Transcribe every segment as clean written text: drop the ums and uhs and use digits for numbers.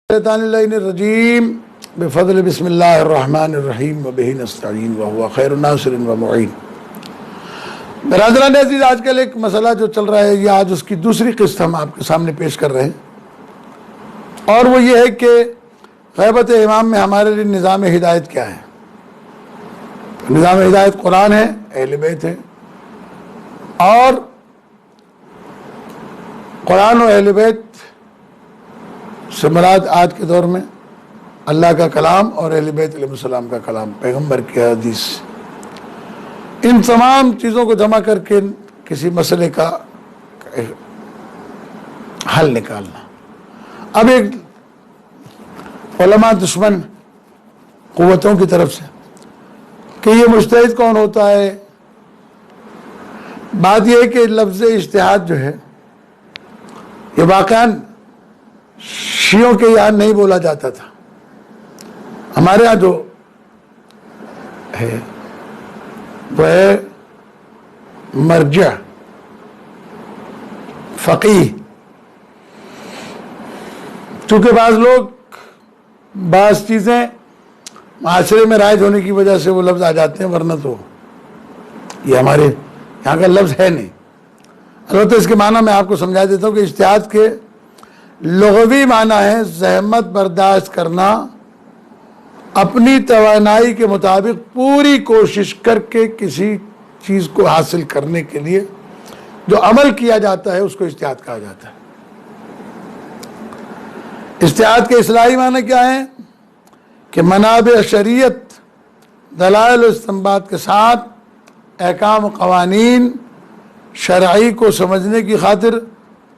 الشیطان اللعین الرجیم بفضل بسم اللہ الرحمن الرحیم وبہ نستعین وہو خیر الناصر ومعین۔ برادران عزیز، آج کل ایک مسئلہ جو چل رہا ہے، یہ آج اس کی دوسری قسط ہم آپ کے سامنے پیش کر رہے ہیں، اور وہ یہ ہے کہ غیبت امام میں ہمارے لیے نظام ہدایت کیا ہے۔ نظام ہدایت قرآن ہے، اہل بیت ہے، اور قرآن و اہل بیت سے مراد آج کے دور میں اللہ کا کلام اور اہل بیت علیہ السلام کا کلام، پیغمبر کی حدیث، ان تمام چیزوں کو جمع کر کے کسی مسئلے کا حل نکالنا۔ اب ایک علماء دشمن قوتوں کی طرف سے کہ یہ مجتہد کون ہوتا ہے، بات یہ ہے کہ لفظ اجتہاد جو ہے یہ واقعاً شیعوں کے یہاں نہیں بولا جاتا تھا، ہمارے یہاں جو ہے وہ ہے مرجع، فقیہ۔ چونکہ بعض لوگ بعض چیزیں معاشرے میں رائج ہونے کی وجہ سے وہ لفظ آ جاتے ہیں، ورنہ تو یہ ہمارے یہاں کا لفظ ہے نہیں۔ البتہ اس کے معنی میں آپ کو سمجھا دیتا ہوں کہ اجتہاد کے لغوی معنی ہے زحمت برداشت کرنا، اپنی توانائی کے مطابق پوری کوشش کر کے کسی چیز کو حاصل کرنے کے لیے جو عمل کیا جاتا ہے اس کو اجتہاد کہا جاتا ہے۔ اجتہاد کے اصطلاحی معنی کیا ہے کہ منابع شریعت، دلائل و استنباط کے ساتھ احکام و قوانین شرعی کو سمجھنے کی خاطر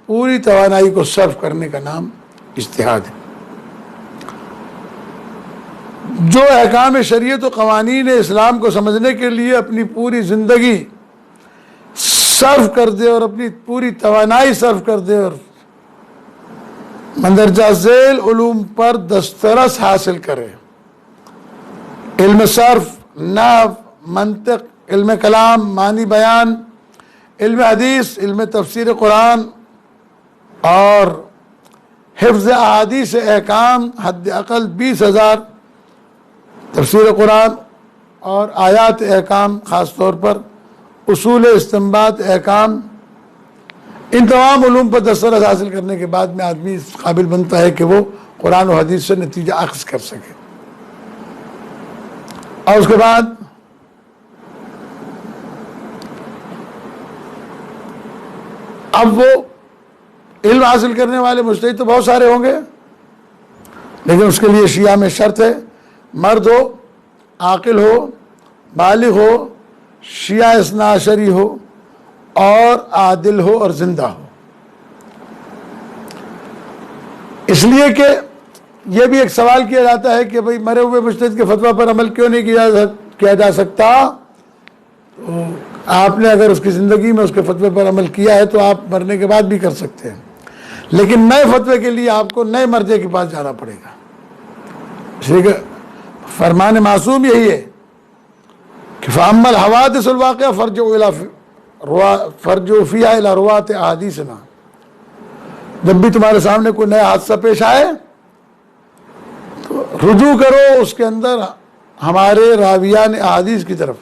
پوری توانائی کو صرف کرنے کا نام اجتہاد ہے۔ جو احکام شریعت و قوانین اسلام کو سمجھنے کے لیے اپنی پوری زندگی صرف کر دے اور اپنی پوری توانائی صرف کر دے اور مندرجہ ذیل علوم پر دسترس حاصل کرے، علم صرف، نحو، منطق، علم کلام، معنی بیان، علم حدیث، علم تفسیر قرآن اور حفظ احادیث احکام، حد اقل 20,000 تفسیر قرآن اور آیات احکام، خاص طور پر اصول استنباط احکام، ان تمام علوم پر دسترس حاصل کرنے کے بعد میں آدمی اس قابل بنتا ہے کہ وہ قرآن و حدیث سے نتیجہ اخذ کر سکے، اور اس کے بعد اب وہ علم حاصل کرنے والے مجتہد تو بہت سارے ہوں گے، لیکن اس کے لیے شیعہ میں شرط ہے مرد ہو، عاقل ہو، بالغ ہو، شیعہ اثنا عشری ہو اور عادل ہو اور زندہ ہو۔ اس لیے کہ یہ بھی ایک سوال کیا جاتا ہے کہ بھئی مرے ہوئے مجتہد کے فتویٰ پر عمل کیوں نہیں کیا جا سکتا؟ تو آپ نے اگر اس کی زندگی میں اس کے فتوے پر عمل کیا ہے تو آپ مرنے کے بعد بھی کر سکتے ہیں، لیکن نئے فتوے کے لیے آپ کو نئے مرجع کے پاس جانا پڑے گا۔ اس لیے کہ فرمان معصوم یہی ہے کہ فَأَمَّا الْحَوَادِثُ الْوَاقِعَةُ فَارْجِعُوا فِيهَا إِلَىٰ رُوَاةِ أَحَادِيثِنَا۔ جب بھی تمہارے سامنے کوئی نیا حادثہ پیش آئے تو رجوع کرو اس کے اندر ہمارے راویان احادیث کی طرف۔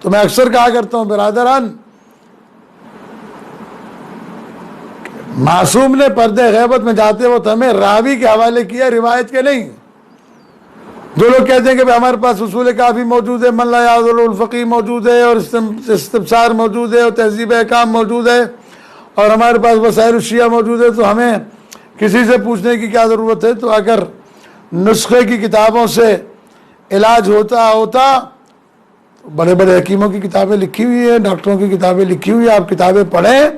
تو میں اکثر کہا کرتا ہوں برادران، معصوم نے پردہ غیبت میں جاتے وقت ہمیں راوی کے حوالے کیا، روایت کے نہیں۔ جو لوگ کہتے ہیں کہ ہمارے پاس اصول کافی موجود ہے، من لا یعذل الفقیہ موجود ہے، اور استبصار موجود ہے، اور تہذیب احکام موجود ہے، اور ہمارے پاس وسائل الشیعہ موجود ہے، تو ہمیں کسی سے پوچھنے کی کیا ضرورت ہے؟ تو اگر نسخے کی کتابوں سے علاج ہوتا بڑے بڑے حکیموں کی کتابیں لکھی ہوئی ہیں، ڈاکٹروں کی کتابیں لکھی ہوئی ہیں، آپ کتابیں پڑھیں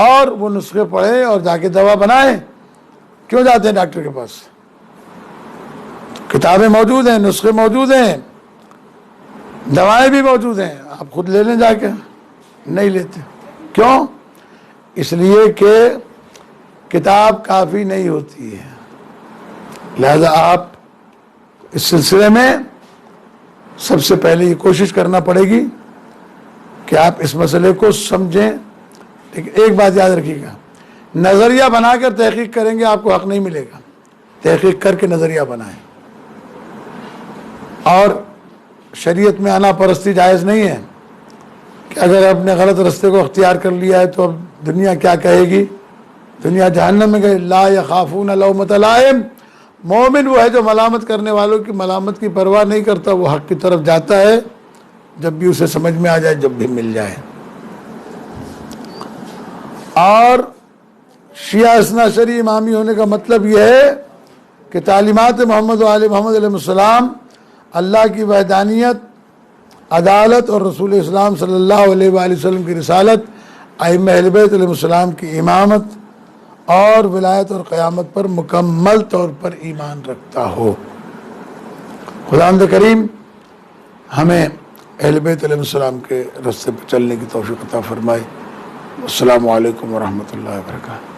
اور وہ نسخے پڑھیں اور جا کے دوا بنائیں۔ کیوں جاتے ہیں ڈاکٹر کے پاس؟ کتابیں موجود ہیں، نسخے موجود ہیں، دوائیں بھی موجود ہیں، آپ خود لے لیں جا کے۔ نہیں لیتے، کیوں؟ اس لیے کہ کتاب کافی نہیں ہوتی ہے، لہذا آپ اس سلسلے میں سب سے پہلے یہ کوشش کرنا پڑے گی کہ آپ اس مسئلے کو سمجھیں۔ لیکن ایک بات یاد رکھیے گا، نظریہ بنا کر تحقیق کریں گے آپ کو حق نہیں ملے گا، تحقیق کر کے نظریہ بنائیں. اور شریعت میں انا پرستی جائز نہیں ہے کہ اگر آپ نے غلط رستے کو اختیار کر لیا ہے تو اب دنیا کیا کہے گی, دنیا جہنم میں گئے. لا یخافون لومۃ لائم, مومن وہ ہے جو ملامت کرنے والوں کی ملامت کی پرواہ نہیں کرتا, وہ حق کی طرف جاتا ہے جب بھی اسے سمجھ میں آ جائے, جب بھی مل جائے. اور شیعہ اثنا عشری امامی ہونے کا مطلب یہ ہے کہ تعلیمات محمد و آل محمد علیہ السلام, اللہ کی وحدانیت, عدالت اور رسول اسلام صلی اللہ علیہ وآلہ وسلم کی رسالت, ائمہ اہل بیت علیہ السلام کی امامت اور ولایت اور قیامت پر مکمل طور پر ایمان رکھتا ہو. خداوند کریم ہمیں اہل بیت علیہ السلام کے راستے پر چلنے کی توفیق عطا فرمائے. السلام علیکم ورحمۃ اللہ وبرکاتہ.